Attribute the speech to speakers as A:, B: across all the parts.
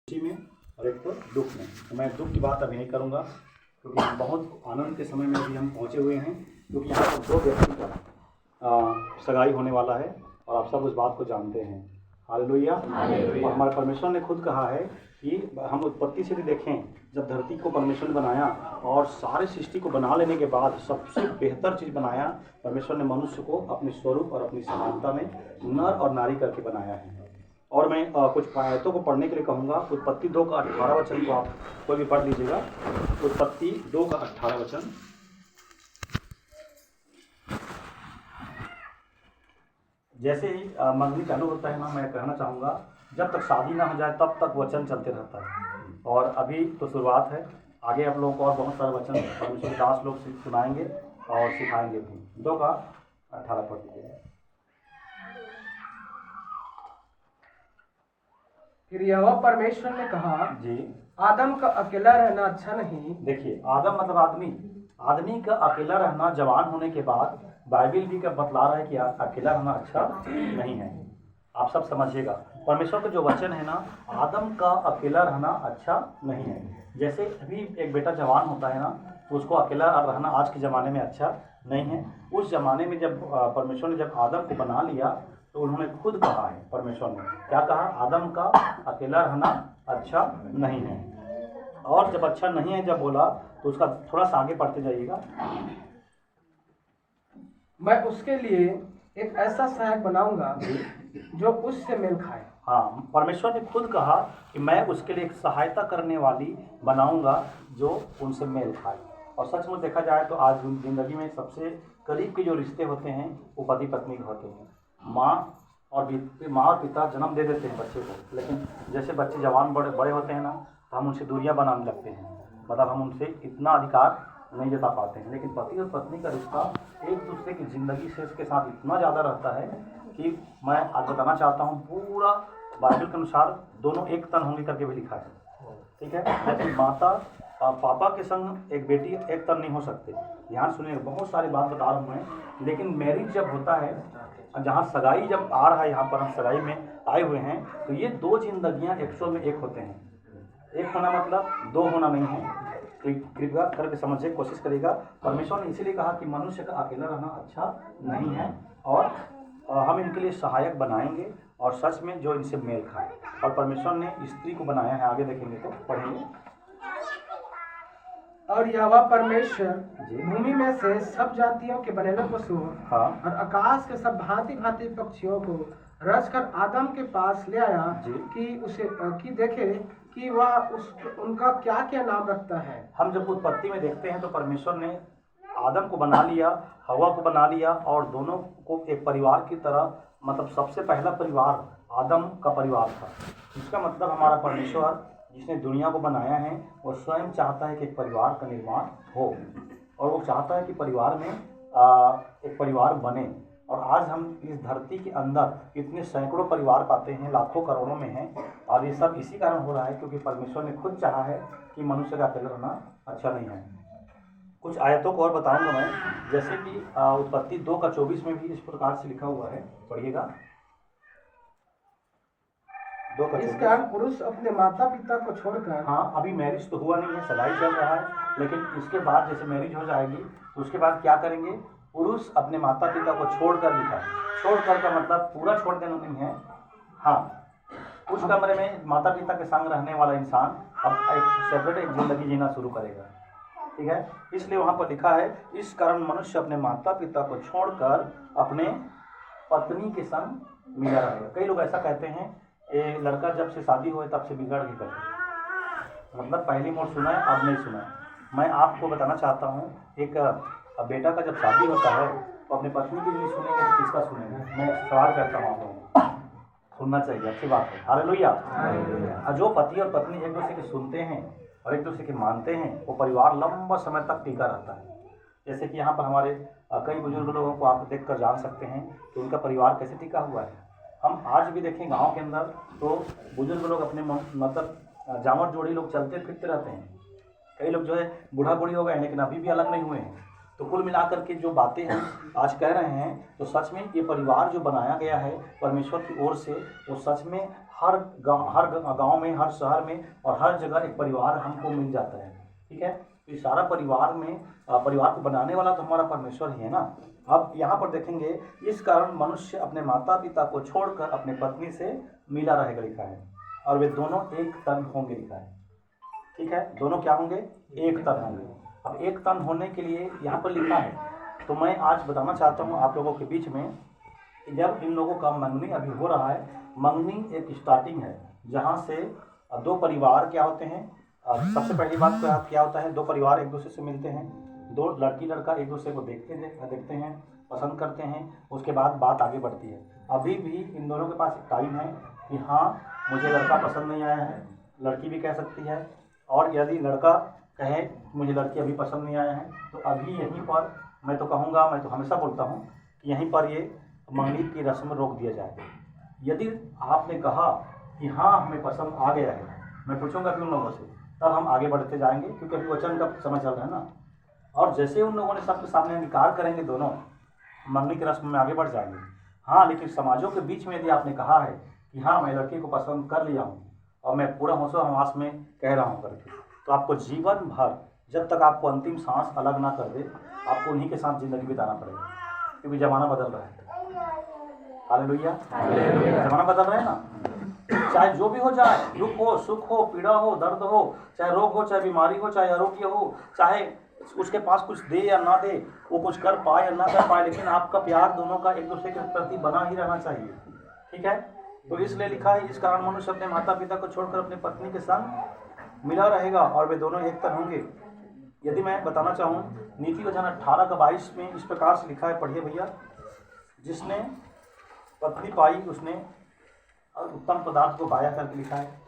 A: खुशी में और एक तो दुख में। तो मैं दुख की बात अभी नहीं करूँगा क्योंकि हम बहुत आनंद के समय में अभी हम पहुँचे हुए हैं, क्योंकि यहाँ पर 2 व्यक्ति का सगाई होने वाला है और आप सब उस बात को जानते हैं। हालेलुया। और हमारे परमेश्वर ने खुद कहा है कि हम उत्पत्ति से भी देखें, जब धरती को परमेश्वर ने बनाया और सारे सृष्टि को बना लेने के बाद सबसे बेहतर चीज़ बनाया, परमेश्वर ने मनुष्य को अपने स्वरूप और अपनी समानता में नर और नारी करके बनाया है। और मैं कुछ आयतों को पढ़ने के लिए कहूँगा। उत्पत्ति 2 का 18 वचन को आप कोई भी पढ़ लीजिएगा। उत्पत्ति 2 का 18 वचन। जैसे ही मंगनी चालू होता है ना, मैं कहना चाहूँगा जब तक शादी ना हो जाए तब तक वचन चलते रहता है। और अभी तो शुरुआत है, आगे आप लोगों को और बहुत सारे वचन परमेश्वर के दास लोग सुनाएंगे और सिखाएंगे भी। 2 का 18 पढ़ लीजिएगा।
B: फिर यहोवा परमेश्वर ने कहा,
A: जी,
B: आदम का अकेला रहना अच्छा नहीं।
A: देखिए, आदम मतलब आदमी का अकेला रहना जवान होने के बाद बाइबिल भी बतला रहा है कि अकेला रहना अच्छा नहीं है। आप सब समझिएगा, परमेश्वर का जो वचन है ना, आदम का अकेला रहना अच्छा नहीं है। जैसे अभी एक बेटा जवान होता है ना, तो उसको अकेला रहना आज के ज़माने में अच्छा नहीं है। उस ज़माने में जब परमेश्वर ने जब आदम को बना लिया तो उन्होंने खुद कहा है, परमेश्वर ने क्या कहा, आदम का अकेला रहना अच्छा नहीं है। और जब अच्छा नहीं है जब बोला तो उसका थोड़ा सा आगे पढ़ते जाइएगा।
B: मैं उसके लिए एक ऐसा सहायक बनाऊंगा जो उससे मेल खाए।
A: हाँ, परमेश्वर ने खुद कहा कि मैं उसके लिए एक सहायता करने वाली बनाऊंगा जो उनसे मेल खाए। और सच में देखा जाए तो आज ज़िंदगी में सबसे करीब के जो रिश्ते होते हैं वो पति पत्नी के होते हैं। माँ और पिता जन्म दे देते हैं बच्चे को, लेकिन जैसे बच्चे जवान बड़े होते हैं ना, तो हम उनसे दूरियां बनाने लगते हैं। मतलब हम उनसे इतना अधिकार नहीं जता पाते हैं। लेकिन पति और पत्नी का रिश्ता एक दूसरे की ज़िंदगी से इसके साथ इतना ज़्यादा रहता है कि मैं आज बताना चाहता हूँ, पूरा बाइबल के अनुसार दोनों एक तन होंगे करके भी लिखा है, ठीक है। लेकिन माता पापा के संग एक बेटी एक तन नहीं हो सकते। ध्यान सुनिए, बहुत सारी बात बता रहा हूँ मैं। लेकिन मैरिज जब होता है, जहाँ सगाई जब आ रहा है, यहाँ पर हम सगाई में आए हुए हैं, तो ये 2 जिंदगियाँ एक्चुअल में एक होते हैं। एक होना मतलब 2 होना नहीं है। कृपया करके समझने की कोशिश करेगा। परमेश्वर ने इसीलिए कहा कि मनुष्य का अकेला रहना अच्छा नहीं है और हम इनके लिए सहायक बनाएंगे और सच में जो इनसे मेल खाए। और परमेश्वर ने स्त्री को बनाया है, आगे देखेंगे तो पढ़ेंगे।
B: और यहोवा परमेश्वर भूमि में से सब जातियों के बनेले पशु और आकाश के सब भांति भांति पक्षियों को रच कर आदम के पास ले आया कि देखे कि वह उनका क्या क्या नाम रखता है।
A: हम जब उत्पत्ति में देखते हैं तो परमेश्वर ने आदम को बना लिया, हवा को बना लिया और दोनों को एक परिवार की तरह, मतलब सबसे पहला परिवार आदम का परिवार था। इसका मतलब हमारा परमेश्वर जिसने दुनिया को बनाया है वो स्वयं चाहता है कि एक परिवार का निर्माण हो और वो चाहता है कि परिवार में एक परिवार बने। और आज हम इस धरती के अंदर इतने सैकड़ों परिवार पाते हैं, लाखों करोड़ों में हैं, और ये सब इसी कारण हो रहा है क्योंकि परमेश्वर ने खुद चाहा है कि मनुष्य का अकेला रहना अच्छा नहीं है। कुछ आयतों को और बताऊंगा मैं, जैसे कि उत्पत्ति 2 का 24 में भी इस प्रकार से लिखा हुआ है, पढ़िएगा। 2 का 24।
B: इस कारण पुरुष अपने माता पिता को छोड़कर,
A: हाँ, अभी मैरिज तो हुआ नहीं है, सगाई चल रहा है, लेकिन इसके बाद जैसे मैरिज हो जाएगी तो उसके बाद क्या करेंगे, पुरुष अपने माता पिता को छोड़कर, लिखा है। छोड़कर का मतलब पूरा छोड़ देना नहीं है। हाँ, उस कमरे में माता पिता के संग रहने वाला इंसान अब एक सेपरेट एक जिंदगी जीना शुरू करेगा, ठीक है। इसलिए वहाँ पर लिखा है, इस कारण मनुष्य अपने माता पिता को छोड़कर अपने पत्नी के संग मिला रहेगा। कई लोग ऐसा कहते हैं, ये लड़का जब से शादी हुए तब से बिगड़ गई कर, मतलब पहली मोड़ सुना है अब नहीं सुना है। मैं आपको बताना चाहता हूँ, एक बेटा का जब शादी होता है तो अपने पत्नी की नहीं सुनेंगे तो किसका सुनेंगे। मैं सवाल करता हूँ, आपको सुनना चाहिए, अच्छी बात है। हालेलुया। जो पति और पत्नी एक दूसरे के सुनते हैं और एक दूसरे के मानते हैं, वो परिवार लंबा समय तक टिका रहता है। जैसे कि यहाँ पर हमारे कई बुजुर्ग लोगों को आप देख कर जान सकते हैं कि उनका परिवार कैसे टिका हुआ है। हम आज भी देखें गांव के अंदर तो बुजुर्ग लोग अपने मतलब जामर जोड़ी लोग चलते फिरते रहते हैं। कई लोग जो है बूढ़ा बूढ़ी हो गए हैं लेकिन अभी भी अलग नहीं हुए हैं। तो कुल मिलाकर के जो बातें हम आज कह रहे हैं, तो सच में ये परिवार जो बनाया गया है परमेश्वर की ओर से, वो सच में गांव में, हर शहर में और हर जगह एक परिवार हमको मिल जाता है। ठीक है, तो इस सारा परिवार को बनाने वाला तो हमारा परमेश्वर ही है ना। अब यहाँ पर देखेंगे, इस कारण मनुष्य अपने माता पिता को छोड़कर अपने पत्नी से मिला रहेगा लिखा है, और वे दोनों एक तन होंगे लिखा है। ठीक है, दोनों क्या होंगे? एक तन होंगे। अब एक तन होने के लिए यहाँ पर लिखा है, तो मैं आज बताना चाहता हूँ आप लोगों के बीच में, जब इन लोगों का मंगनी अभी हो रहा है, मंगनी एक स्टार्टिंग है जहाँ से दो परिवार क्या होते हैं। सबसे पहली बात क्या होता है, दो परिवार एक दूसरे से मिलते हैं, दो लड़की लड़का एक दूसरे को देखते हैं, पसंद करते हैं, उसके बाद बात आगे बढ़ती है। अभी भी इन दोनों के पास एक टाइम है कि हाँ मुझे लड़का पसंद नहीं आया है, लड़की भी कह सकती है, और यदि लड़का कहे मुझे लड़की अभी पसंद नहीं आया है, तो अभी यहीं पर मैं तो कहूँगा, मैं तो हमेशा बोलता हूँ कि यहीं पर ये मंगनी की रस्म रोक दिया जाए। यदि आपने कहा कि हाँ हमें पसंद आ गया है, मैं पूछूंगा कि उन लोगों से, तब हम आगे बढ़ते जाएंगे, क्योंकि अभी वचन का समय चल रहा है ना। और जैसे उन लोगों ने सबके सामने अंगीकार करेंगे, दोनों मंगनी की रस्म में आगे बढ़ जाएंगे। हाँ, लेकिन समाजों के बीच में यदि आपने कहा है कि हाँ मैं लड़की को पसंद कर लिया हूँ और मैं पूरा होशो हवास में कह रहा हूँ करके, तो आपको जीवन भर, जब तक आपको अंतिम सांस अलग ना कर दे, आपको उन्हीं के साथ जिंदगी बिताना पड़ेगा, क्योंकि ज़माना बदल रहा है। हालेलुया, ज़माना बदल रहा है ना। चाहे जो भी हो जाए, दुख हो, सुख हो, पीड़ा हो, दर्द हो, चाहे रोग हो, चाहे बीमारी हो, चाहे आरोग्य हो, चाहे उसके पास कुछ दे या ना दे, वो कुछ कर पाए या ना कर पाए, लेकिन आपका प्यार दोनों का एक दूसरे के प्रति बना ही रहना चाहिए। ठीक है, तो इसलिए लिखा है, इस कारण मनुष्य अपने माता पिता को छोड़कर अपनी पत्नी के संग मिला रहेगा और वे दोनों एक तन होंगे। यदि मैं बताना चाहूँ, नीति वचन 18 का 22 में इस प्रकार से लिखा है, पढ़िए भैया। जिसने पत्नी पाई उसने उत्तम पदार्थ को पाया करके लिखा है।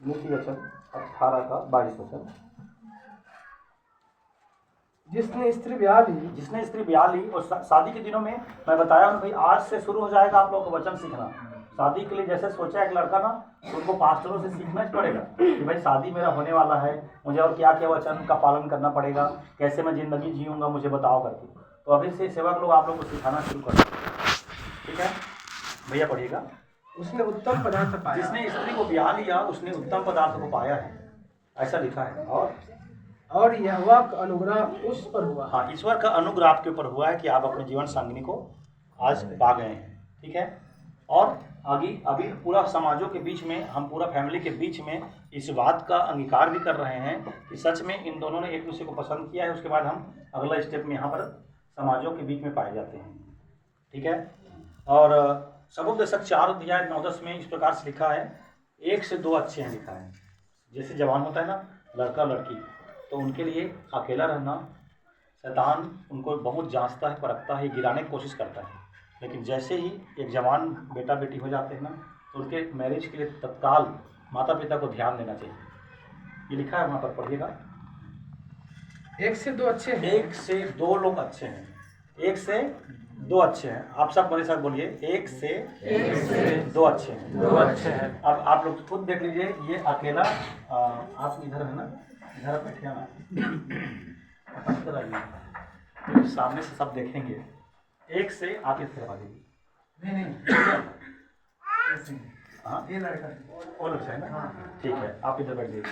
A: नीति वचन 18 का 22 वचन।
B: जिसने स्त्री ब्याह ली, और शादी के दिनों में मैं बताया हूँ भाई, आज से शुरू हो जाएगा आप लोगों को वचन सीखना। शादी के लिए जैसे सोचा एक लड़का ना, उनको पास्टरों से सीखना पड़ेगा कि भाई शादी मेरा होने वाला है, मुझे और क्या क्या वचन का पालन करना पड़ेगा, कैसे मैं ज़िंदगी जीऊँगा, मुझे बताओ करके। तो अभी से सेवक लोग आप लोग को सिखाना शुरू कर दें। ठीक है भैया, पढ़िएगा। उसने उत्तम पदार्थ पाया,
A: जिसने स्त्री को ब्याह लिया उसने उत्तम पदार्थ को पाया है, ऐसा लिखा है।
B: और यहोवा का अनुग्रह उस पर हुआ।
A: हाँ, ईश्वर का अनुग्रह आपके ऊपर हुआ है कि आप अपने जीवन संगिनी को आज पा गए हैं। ठीक है, और अभी पूरा समाजों के बीच में, हम पूरा फैमिली के बीच में इस बात का अंगीकार भी कर रहे हैं कि सच में इन दोनों ने एक दूसरे को पसंद किया है। उसके बाद हम अगला स्टेप में यहाँ पर समाजों के बीच में पाए जाते हैं। ठीक है, और सबोपदेशक 4:9-10 में इस प्रकार से लिखा है, 1 से 2 अच्छे हैं लिखा है। जैसे जवान होता है ना लड़का लड़की, तो उनके लिए अकेला रहना, शैतान उनको बहुत जांचता है, परखता है, गिराने की कोशिश करता है। लेकिन जैसे ही एक जवान बेटा बेटी हो जाते हैं ना, तो उनके मैरिज के लिए तत्काल माता पिता को ध्यान देना चाहिए। ये लिखा है वहाँ पर, पढ़िएगा।
B: 1 से 2 अच्छे हैं।
A: 1 से 2 लोग अच्छे हैं, 1 से 2 अच्छे हैं। आप सब मेरे साथ बोलिए, 1 से 2 अच्छे हैं।
B: 2 अच्छे हैं।
A: अब आप लोग खुद देख लीजिए, ये अकेला आप इधर है ना, इधर बैठे ना, इधर आइए, तो सामने से सब देखेंगे। 1 से आप इस तरफ आ जाइए। नहीं हाँ, ये लड़का वो लड़का है ना। हाँ ठीक है, आप इधर बैठ जाइए,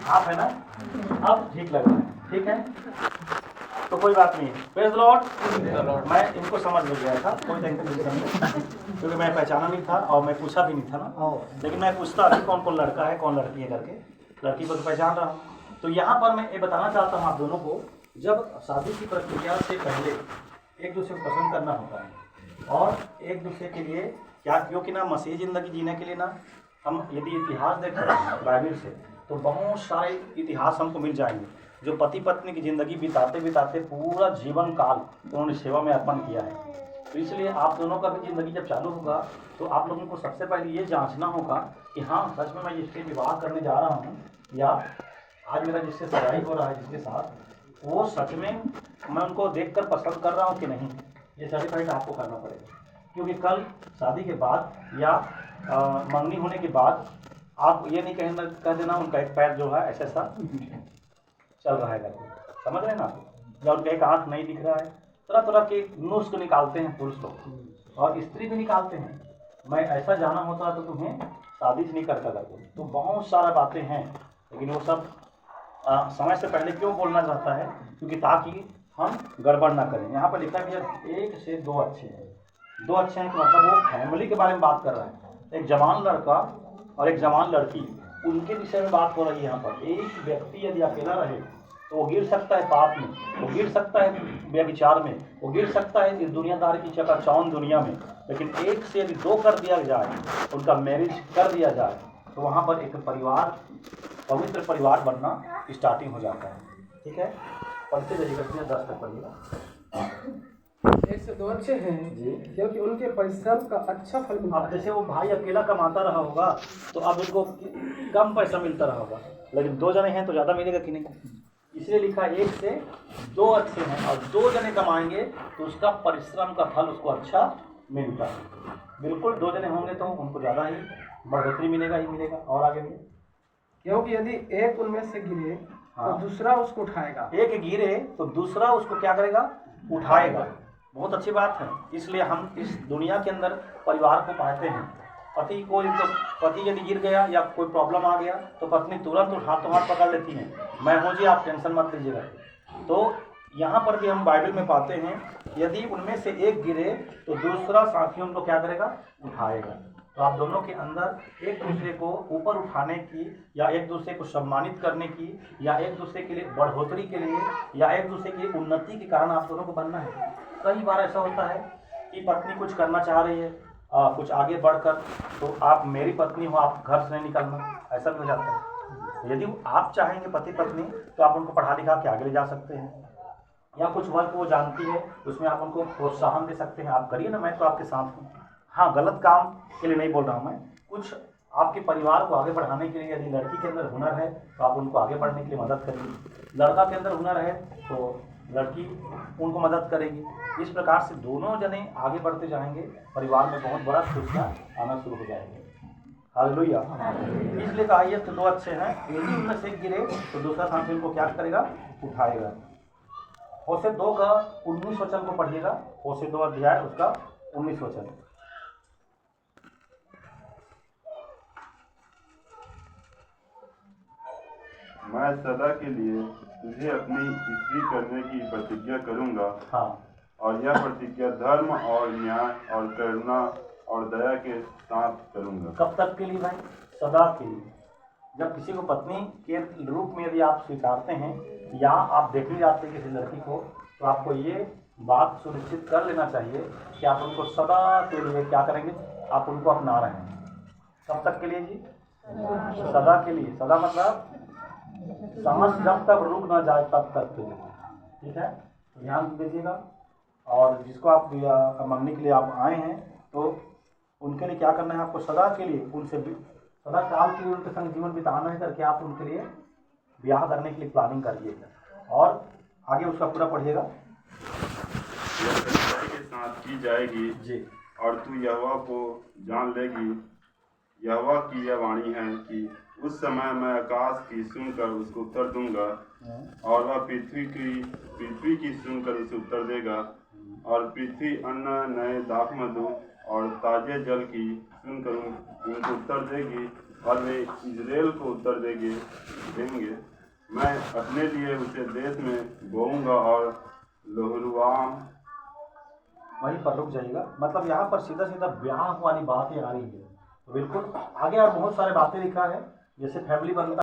A: आप है ना, अब ठीक लग रहा है। ठीक है, तो कोई बात नहीं, प्रेज़ द लॉर्ड। मैं इनको समझ में गया था, कोई टेंशन नहीं, क्योंकि मैं पहचाना नहीं था और मैं पूछा भी नहीं था ना, लेकिन मैं पूछता अभी कौन कौन लड़का है कौन लड़की है करके, लड़की को तो पहचान रहा हूँ। तो यहाँ पर मैं ये बताना चाहता हूँ आप दोनों को, जब शादी की प्रक्रिया से पहले एक दूसरे को पसंद करना होता है, और एक दूसरे के लिए क्या, क्योंकि ना मसीही ज़िंदगी जीने के लिए ना, हम यदि इतिहास देखें बाइबल से, तो बहुत सारे इतिहास हमको मिल जाएंगे जो पति पत्नी की ज़िंदगी बिताते बिताते पूरा जीवन काल उन्होंने सेवा में अर्पण किया है। तो इसलिए आप दोनों का भी ज़िंदगी जब चालू होगा, तो आप लोगों को सबसे पहले ये जांचना होगा कि हाँ सच में मैं जिससे विवाह करने जा रहा हूँ, या आज मेरा जिससे सगाई हो रहा है जिसके साथ, वो सच में मैं उनको देखकर पसंद कर रहा हूँ कि नहीं। ये सर्टिफाइड आपको करना पड़ेगा, क्योंकि कल शादी के बाद या मंगनी होने के बाद आप ये नहीं कह देना उनका एक पैर जो है ऐसा चल रहा है करके, समझ रहे हैं ना। या उनका एक आँख नहीं दिख रहा है, तरह तरह के नुस्ख निकालते हैं पुरुष लोग, और स्त्री भी निकालते हैं। मैं ऐसा जाना होता तो तुम्हें शादी से नहीं करता करके। तो बहुत सारा बातें हैं, लेकिन वो सब समय से पहले क्यों बोलना चाहता है, क्योंकि ताकि हम गड़बड़ ना करें। यहाँ पर लिखा है कि 1 से 2 अच्छे हैं। 2 अच्छे हैं तो मतलब वो फैमिली के बारे में बात कर रहा है। एक जवान लड़का और एक जवान लड़की, उनके विषय में बात हो रही है यहाँ पर। एक व्यक्ति यदि अकेला रहे तो वो गिर सकता है पाप में, वो गिर सकता है व्यभिचार में, वो गिर सकता है इस दुनियादारी की चकाचौंध दुनिया में। लेकिन 1 से यदि 2 कर दिया जाए, उनका मैरिज कर दिया जाए, तो वहाँ पर एक परिवार, पवित्र परिवार बनना स्टार्टिंग हो जाता है। ठीक है, पढ़ते जाइएगा, 10 तक पढ़िएगा।
B: 1 से 2 अच्छे हैं
A: जी,
B: क्योंकि उनके परिश्रम का अच्छा फल मिलता
A: अब
B: है।
A: जैसे वो भाई अकेला कमाता रहा होगा तो अब उनको कम पैसा मिलता रहा होगा, लेकिन 2 जने हैं तो ज़्यादा मिलेगा कि नहीं। इसलिए लिखा 1 से 2 अच्छे हैं, और 2 जने कमाएंगे तो उसका परिश्रम का फल उसको अच्छा मिलता है। बिल्कुल 2 जने होंगे तो उनको ज़्यादा ही बढ़ोतरी मिलेगा ही मिलेगा। और आगे भी,
B: क्योंकि यदि एक उनमें से गिरे तो दूसरा उसको उठाएगा।
A: एक गिरे तो दूसरा उसको क्या करेगा, उठाएगा। बहुत अच्छी बात है। इसलिए हम इस दुनिया के अंदर परिवार को पाते हैं। पति को तो पति यदि गिर गया या कोई प्रॉब्लम आ गया तो पत्नी तुरंत हाथों हाथ पकड़ लेती है, मैं हूँ जी, आप टेंशन मत लीजिएगा। तो यहाँ पर भी हम बाइबल में पाते हैं, यदि उनमें से एक गिरे तो दूसरा साथी उनको क्या करेगा, उठाएगा। तो आप दोनों के अंदर एक दूसरे को ऊपर उठाने की, या एक दूसरे को सम्मानित करने की, या एक दूसरे के लिए बढ़ोतरी के लिए, या एक दूसरे की उन्नति के कारण आप दोनों को बनना है। कई बार ऐसा होता है कि पत्नी कुछ करना चाह रही है, कुछ आगे बढ़कर, तो आप मेरी पत्नी हो, आप घर से नहीं निकलना, ऐसा भी हो जाता है। यदि आप चाहेंगे पति पत्नी तो आप उनको पढ़ा लिखा के आगे ले जा सकते हैं, या कुछ वर्क वो जानती है उसमें आप उनको प्रोत्साहन दे सकते हैं, आप करिए ना, मैं तो आपके साथ हूँ। हाँ, गलत काम के लिए नहीं बोल रहा हूँ मैं, कुछ आपके परिवार को आगे बढ़ाने के लिए। यदि लड़की के अंदर हुनर है तो आप उनको आगे बढ़ने के लिए मदद करिए, लड़का के अंदर हुनर है तो लड़की उनको मदद करेगी। इस प्रकार से दोनों जने आगे बढ़ते जाएंगे, परिवार में बहुत बड़ा खुशियाँ आना शुरू हो जाएंगे। हालेलुया। इसलिए कहा 1 से 2 अच्छे हैं, यदि उनमें से एक गिरे तो दूसरा साथी उनको क्या करेगा, उठाएगा। होशे 2 का 19 वचन को पढ़िएगा, होशे 2 अध्याय उसका 19 वचन।
C: मैं सदा के लिए तुझे अपनी स्त्री करने की प्रतिज्ञा करूंगा।
A: हाँ,
C: और यह प्रतिज्ञा धर्म और न्याय और करुणा और दया के साथ करूंगा।
A: कब तक के लिए भाई? सदा के लिए। जब किसी को पत्नी के रूप में यदि आप स्वीकारते हैं, या आप देखने जाते हैं किसी लड़की को, तो आपको ये बात सुनिश्चित कर लेना चाहिए कि आप उनको सदा के लिए क्या करेंगे, आप उनको अपना रहे हैं। कब तक के लिए जी? सदा के लिए। सदा मतलब सांस जब तक रुक ना जाए तब तक के लिए। ठीक है, ध्यान दीजिएगा। और जिसको आप मंगनी के लिए आप आए हैं, तो उनके लिए क्या करना है, आपको सदा के लिए उनसे सदा काल के लिए उनके संग जीवन बिताना है करके आप उनके लिए ब्याह करने के लिए प्लानिंग करिएगा। और आगे उसका पूरा पढ़िएगा।
C: यह सच्चाई के साथ की जाएगी
A: जी,
C: और तू यहोवा को जान लेगी। यहोवा की यह वाणी है कि उस समय मैं आकाश की सुनकर उसको उत्तर दूंगा, और वह पृथ्वी की सुनकर उसे उत्तर देगा। और पृथ्वी अन्न, नए दाखमधु और ताजे जल की सुनकर उनको उत्तर देगी, और वे इजराइल को उत्तर देंगे। मैं अपने लिए उसे देश में बोऊंगा और लोहरुआम।
A: वहीं पर रुक जाइएगा। मतलब यहाँ पर सीधा सीधा ब्याह वाली बातें आ रही है। तो बिल्कुल आगे और बहुत सारे बातें लिखा है, जैसे फैमिली बनता